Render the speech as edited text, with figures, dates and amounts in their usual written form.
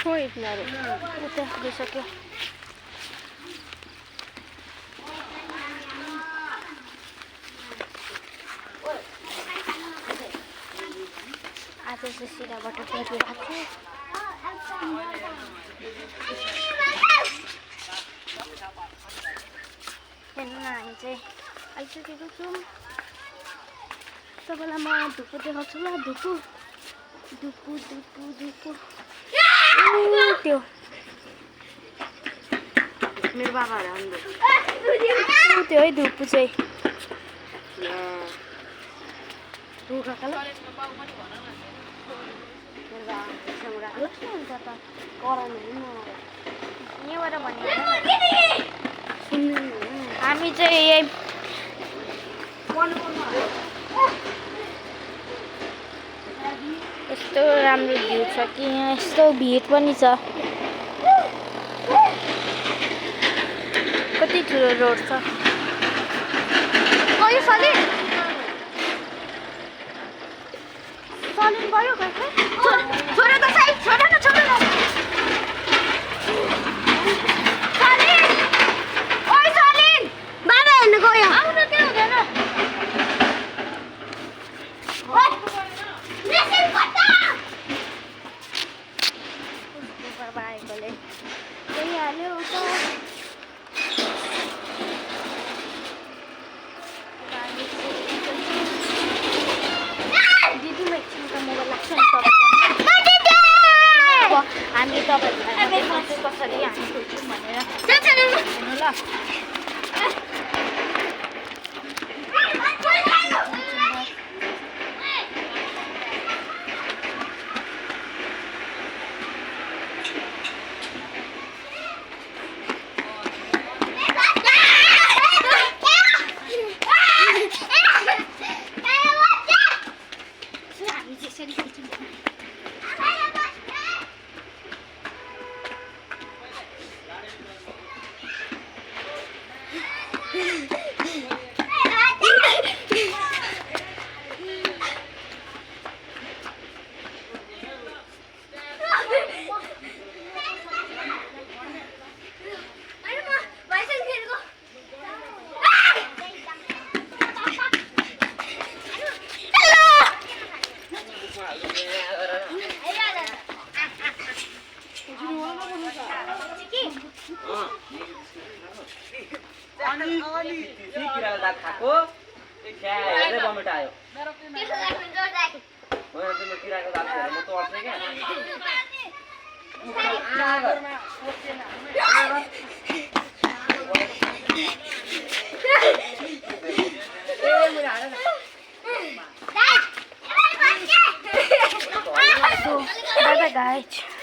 छोड यिनीहरू उता गइसक्यो। आज चाहिँ सिराबाट फर्किरहेको छु। हेर्नु न हामी चाहिँ आइसकेको छौँ। तपाईँलाई म धुप्पो देखाउँछु ल। धुप्पो धुप्पो धुप्पो धुप्पो त्यो मेरो बाबाहरू आउनु त्यो है धुप्पो चाहिँ हामी चाहिँ यही यस्तो राम्रो भ्यू छ कि यहाँ यस्तो भिड पनि छ। कति ठुलो रोड छ। यो सलिन सलिन भयो छोरा त साइड छोरा न सलिन ओइ सलिन बाबा हेर्नु गयो। आउनु के हुँदैन। बाबा आएकोले गइहाल्यो उता। दिदीमा एकछिनको मोबाइल लाग्छ नि तपाईँको। हामी तपाईँहरूलाई कसरी हामी खोज्छौँ भनेर हेर्नु ल। Bye bye guys.